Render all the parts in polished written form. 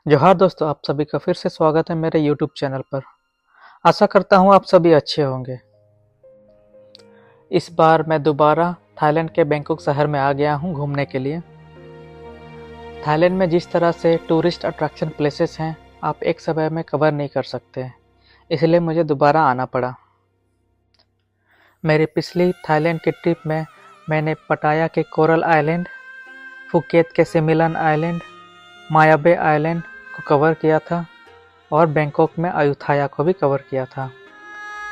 जोहार दोस्तों, आप सभी का फिर से स्वागत है मेरे YouTube चैनल पर। आशा करता हूँ आप सभी अच्छे होंगे। इस बार मैं दोबारा थाईलैंड के बैंकॉक शहर में आ गया हूँ घूमने के लिए। थाईलैंड में जिस तरह से टूरिस्ट अट्रैक्शन प्लेसेस हैं, आप एक समय में कवर नहीं कर सकते, इसलिए मुझे दोबारा आना पड़ा। मेरी पिछली थाईलैंड की ट्रिप में मैंने पटाया के कोरल आइलैंड, फुकेत के सिमिलन आइलैंड, माया बे आइलैंड को कवर किया था और बैंकॉक में अयुथाया को भी कवर किया था।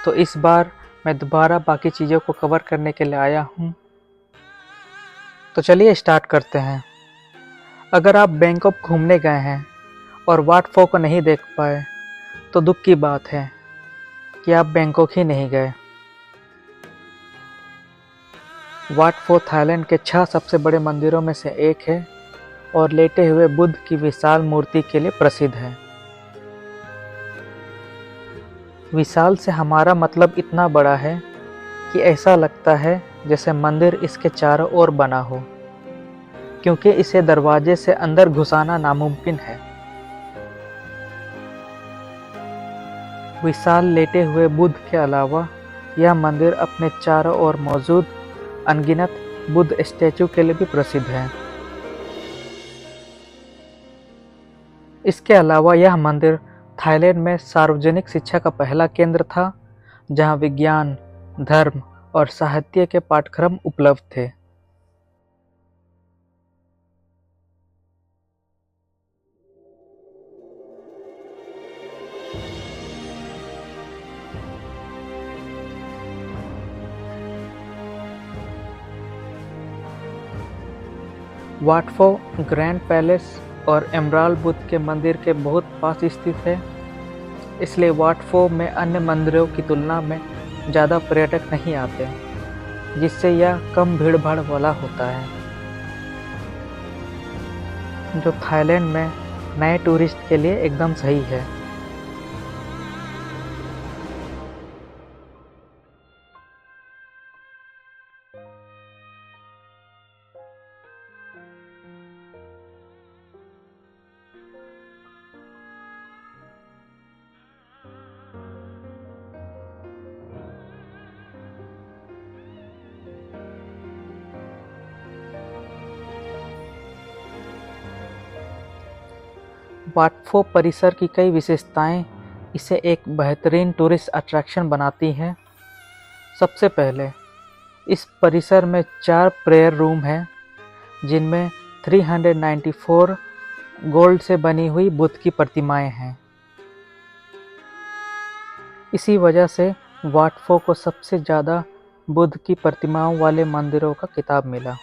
तो इस बार मैं दोबारा बाकी चीज़ों को कवर करने के लिए आया हूँ। तो चलिए स्टार्ट करते हैं। अगर आप बैंकॉक घूमने गए हैं और वाट फो को नहीं देख पाए तो दुख की बात है कि आप बैंकॉक ही नहीं गए। वाट फो थाईलैंड के 6 सबसे बड़े मंदिरों में से एक है और लेटे हुए बुद्ध की विशाल मूर्ति के लिए प्रसिद्ध है। विशाल से हमारा मतलब इतना बड़ा है कि ऐसा लगता है जैसे मंदिर इसके चारों ओर बना हो, क्योंकि इसे दरवाजे से अंदर घुसाना नामुमकिन है। विशाल लेटे हुए बुद्ध के अलावा यह मंदिर अपने चारों ओर मौजूद अनगिनत बुद्ध स्टैचू के लिए भी प्रसिद्ध है। इसके अलावा यह मंदिर थाईलैंड में सार्वजनिक शिक्षा का पहला केंद्र था, जहां विज्ञान, धर्म और साहित्य के पाठ्यक्रम उपलब्ध थे। वाट फो ग्रैंड पैलेस और एमराल्ड बुद्ध के मंदिर के बहुत पास स्थित है, इसलिए वाट फो में अन्य मंदिरों की तुलना में ज़्यादा पर्यटक नहीं आते, जिससे यह कम भीड़-भाड़ वाला होता है, जो थाईलैंड में नए टूरिस्ट के लिए एकदम सही है। वाट फो परिसर की कई विशेषताएं इसे एक बेहतरीन टूरिस्ट अट्रैक्शन बनाती हैं। सबसे पहले, इस परिसर में 4 प्रेयर रूम हैं, जिनमें 394 गोल्ड से बनी हुई बुद्ध की प्रतिमाएं हैं। इसी वजह से वाट फो को सबसे ज़्यादा बुद्ध की प्रतिमाओं वाले मंदिरों का खिताब मिला।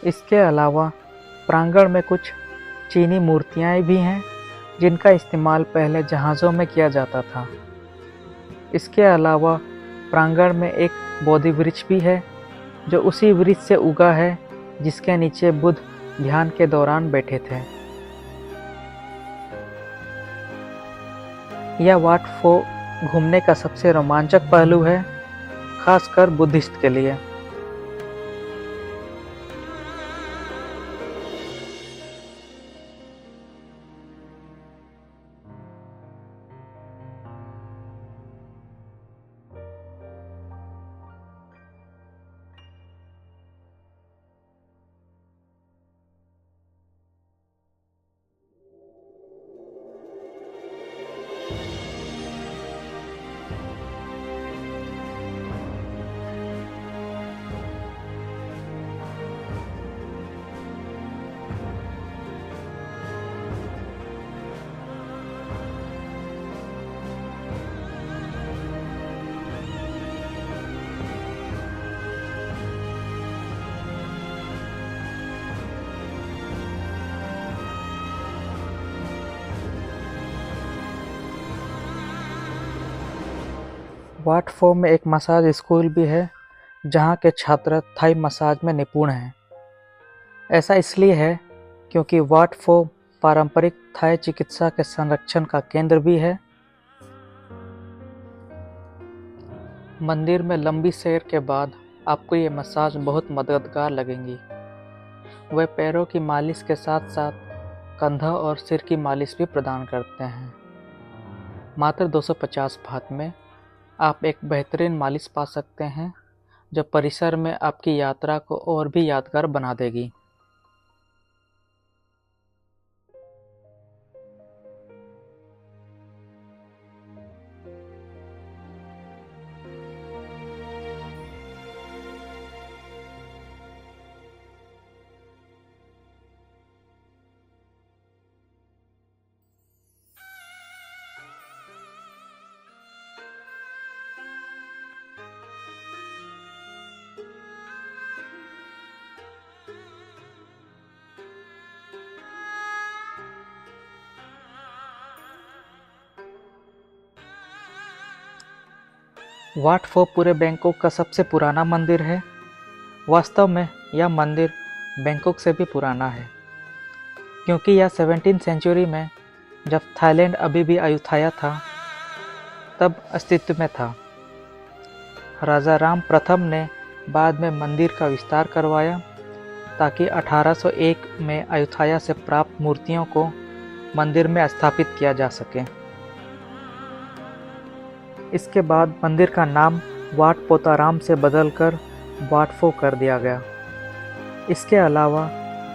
इसके अलावा प्रांगण में कुछ चीनी मूर्तियाँ भी हैं, जिनका इस्तेमाल पहले जहाज़ों में किया जाता था। इसके अलावा प्रांगण में एक बोधि वृक्ष भी है, जो उसी वृक्ष से उगा है जिसके नीचे बुद्ध ध्यान के दौरान बैठे थे। यह वाट फो घूमने का सबसे रोमांचक पहलू है, खासकर बुद्धिस्ट के लिए। वाट फो में एक मसाज स्कूल भी है, जहाँ के छात्र थाई मसाज में निपुण हैं। ऐसा इसलिए है क्योंकि वाट फो पारंपरिक थाई चिकित्सा के संरक्षण का केंद्र भी है। मंदिर में लंबी सैर के बाद आपको ये मसाज बहुत मददगार लगेंगी। वे पैरों की मालिश के साथ साथ कंधों और सिर की मालिश भी प्रदान करते हैं। मात्र 250 बात में आप एक बेहतरीन मालिश पा सकते हैं जो परिसर में आपकी यात्रा को और भी यादगार बना देगी। वाट फो पूरे बैंकॉक का सबसे पुराना मंदिर है। वास्तव में यह मंदिर बैंकॉक से भी पुराना है, क्योंकि यह 17वीं सेंचुरी में जब थाईलैंड अभी भी अयुथाया था तब अस्तित्व में था। राजा राम प्रथम ने बाद में मंदिर का विस्तार करवाया ताकि 1801 में अयुथाया से प्राप्त मूर्तियों को मंदिर में स्थापित किया जा सके। इसके बाद मंदिर का नाम वाट पोताराम से बदलकर वाट फो कर दिया गया। इसके अलावा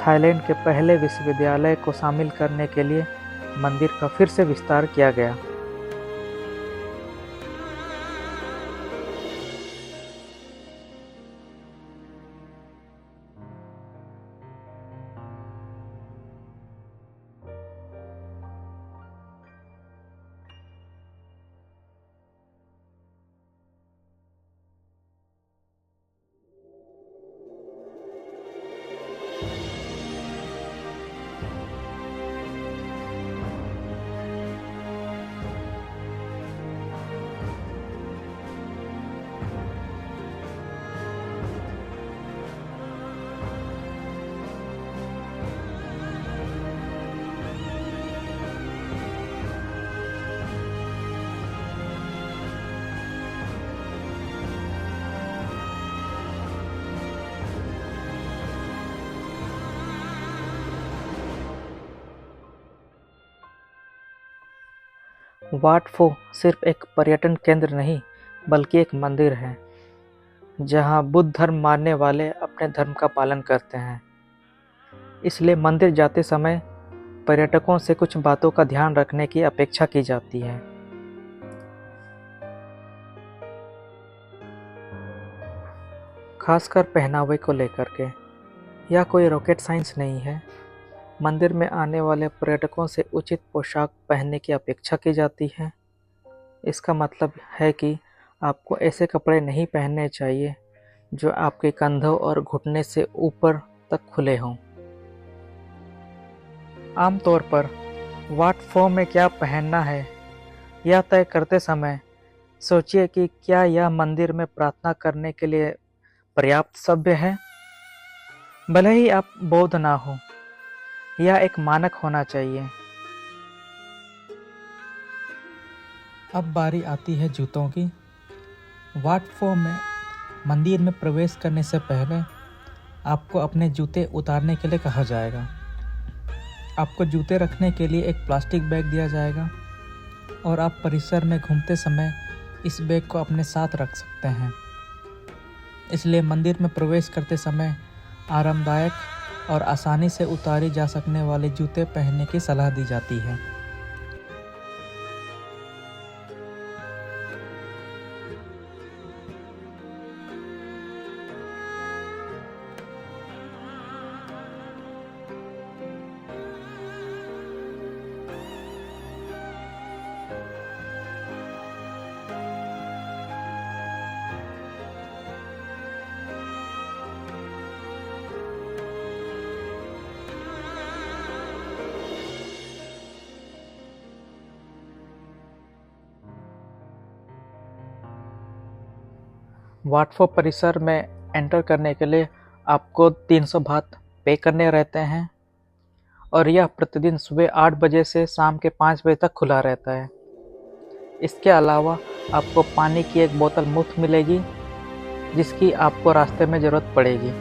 थाईलैंड के पहले विश्वविद्यालय को शामिल करने के लिए मंदिर का फिर से विस्तार किया गया। वाट फो सिर्फ एक पर्यटन केंद्र नहीं बल्कि एक मंदिर है जहां बुद्ध धर्म मानने वाले अपने धर्म का पालन करते हैं। इसलिए मंदिर जाते समय पर्यटकों से कुछ बातों का ध्यान रखने की अपेक्षा की जाती है। खासकर पहनावे को लेकर के यह कोई रॉकेट साइंस नहीं है। मंदिर में आने वाले पर्यटकों से उचित पोशाक पहनने की अपेक्षा की जाती है। इसका मतलब है कि आपको ऐसे कपड़े नहीं पहनने चाहिए जो आपके कंधों और घुटने से ऊपर तक खुले हों। आमतौर पर वाट फो में क्या पहनना है यह तय करते समय सोचिए कि क्या यह मंदिर में प्रार्थना करने के लिए पर्याप्त सभ्य है। भले ही आप बौद्ध ना हो, यह एक मानक होना चाहिए। अब बारी आती है जूतों की। वाट फो में मंदिर में प्रवेश करने से पहले आपको अपने जूते उतारने के लिए कहा जाएगा। आपको जूते रखने के लिए एक प्लास्टिक बैग दिया जाएगा और आप परिसर में घूमते समय इस बैग को अपने साथ रख सकते हैं। इसलिए मंदिर में प्रवेश करते समय आरामदायक और आसानी से उतारी जा सकने वाले जूते पहनने की सलाह दी जाती है। वाट फो परिसर में एंटर करने के लिए आपको 300 बात पे करने रहते हैं और यह प्रतिदिन सुबह 8 बजे से शाम के 5 बजे तक खुला रहता है। इसके अलावा आपको पानी की एक बोतल मुफ्त मिलेगी, जिसकी आपको रास्ते में ज़रूरत पड़ेगी।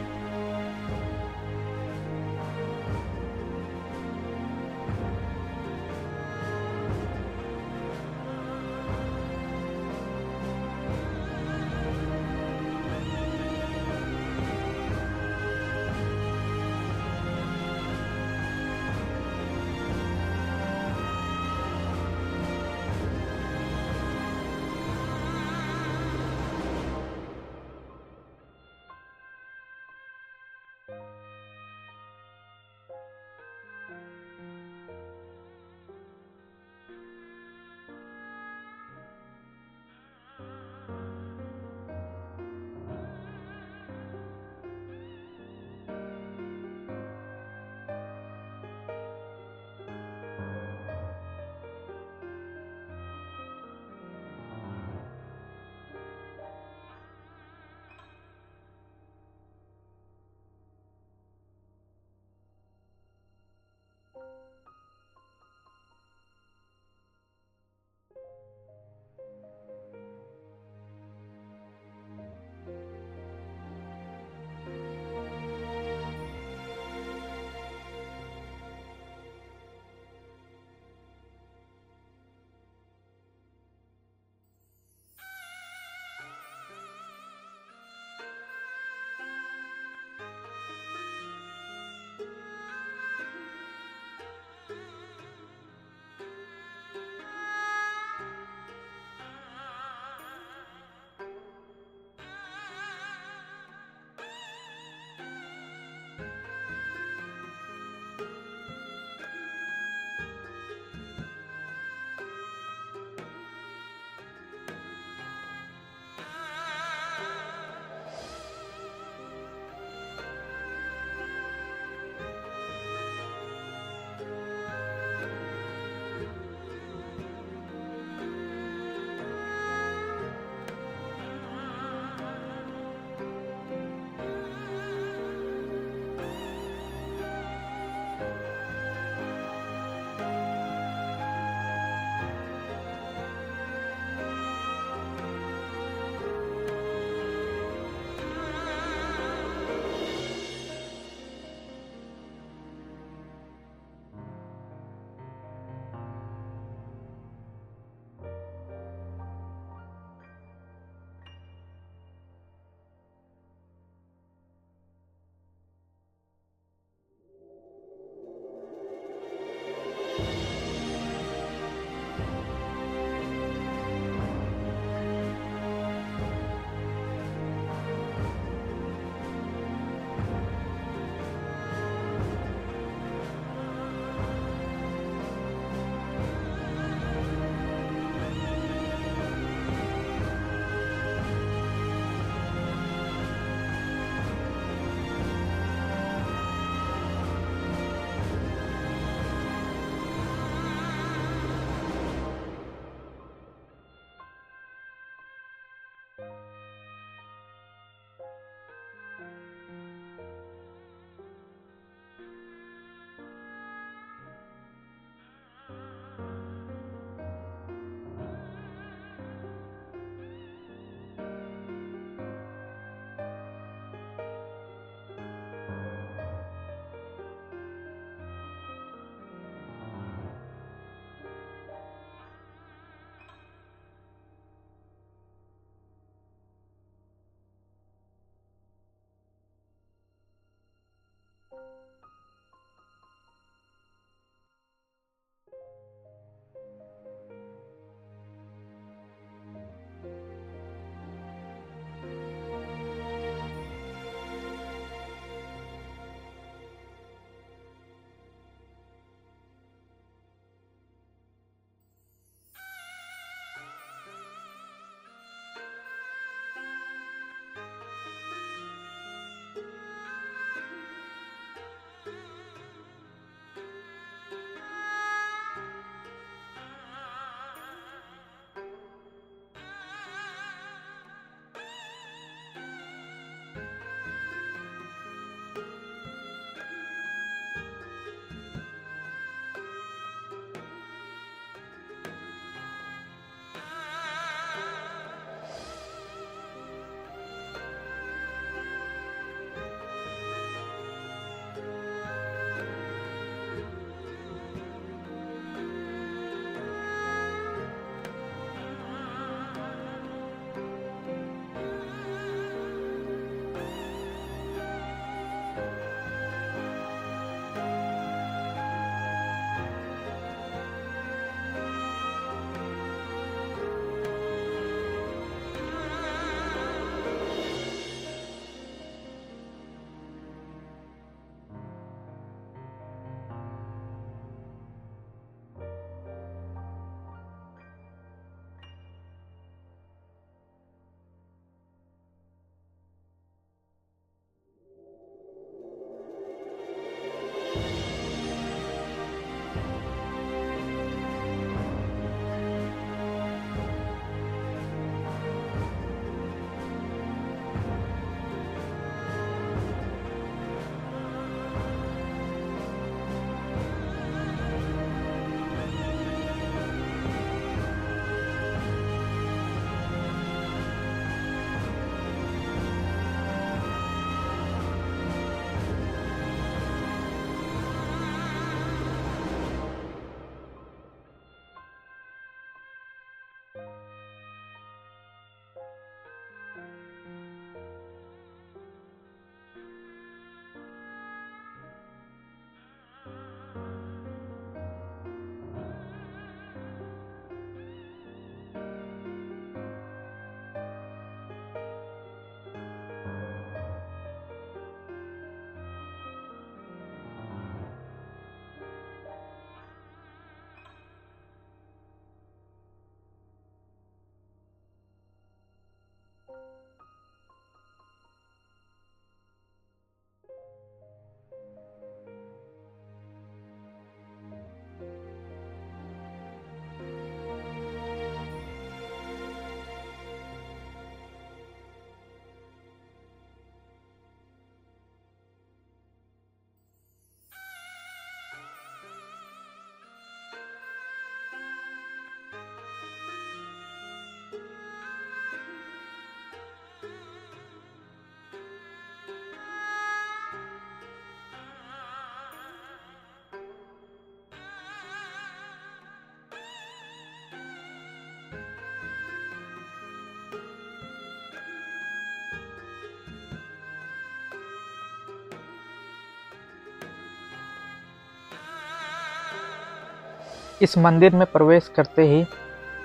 इस मंदिर में प्रवेश करते ही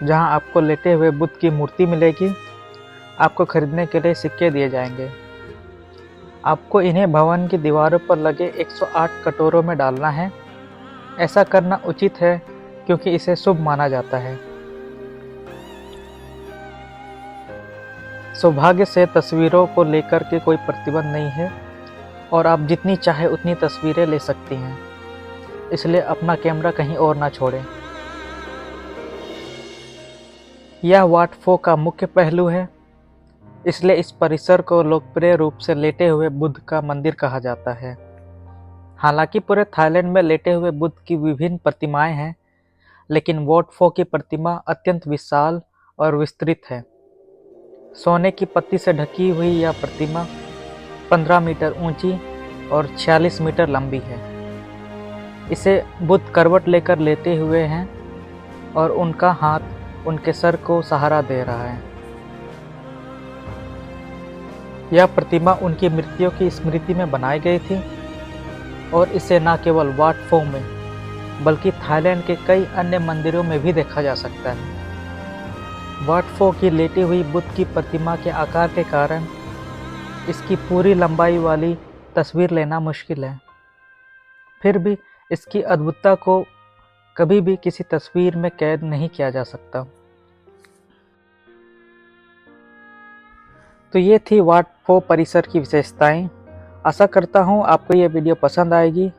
जहां आपको लेटे हुए बुद्ध की मूर्ति मिलेगी, आपको खरीदने के लिए सिक्के दिए जाएंगे। आपको इन्हें भवन की दीवारों पर लगे 108 कटोरों में डालना है। ऐसा करना उचित है क्योंकि इसे शुभ माना जाता है। सौभाग्य से तस्वीरों को लेकर के कोई प्रतिबंध नहीं है और आप जितनी चाहे उतनी तस्वीरें ले सकती हैं, इसलिए अपना कैमरा कहीं और ना छोड़ें। यह वाट फो का मुख्य पहलू है, इसलिए इस परिसर को लोकप्रिय रूप से लेटे हुए बुद्ध का मंदिर कहा जाता है। हालांकि पूरे थाईलैंड में लेटे हुए बुद्ध की विभिन्न प्रतिमाएं हैं, लेकिन वॉट फो की प्रतिमा अत्यंत विशाल और विस्तृत है। सोने की पत्ती से ढकी हुई यह प्रतिमा 15 मीटर ऊंची और 46 मीटर लंबी है। इसे बुद्ध करवट लेकर लेटे हुए हैं और उनका हाथ उनके सर को सहारा दे रहा है। यह प्रतिमा उनकी मृत्यु की स्मृति में बनाई गई थी और इसे न केवल वाट फो में बल्कि थाईलैंड के कई अन्य मंदिरों में भी देखा जा सकता है। वाट फो की लेटी हुई बुद्ध की प्रतिमा के आकार के कारण इसकी पूरी लंबाई वाली तस्वीर लेना मुश्किल है। फिर भी इसकी अद्भुतता को कभी भी किसी तस्वीर में कैद नहीं किया जा सकता। तो ये थी वाट फो परिसर की विशेषताएं। आशा करता हूँ आपको ये वीडियो पसंद आएगी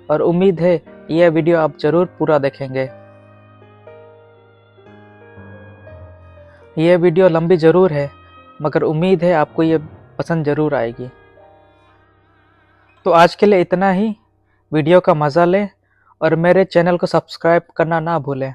और उम्मीद है यह वीडियो आप जरूर पूरा देखेंगे। यह वीडियो लंबी जरूर है, मगर उम्मीद है आपको ये पसंद जरूर आएगी। तो आज के लिए इतना ही। वीडियो का मज़ा लें और मेरे चैनल को सब्सक्राइब करना ना भूलें।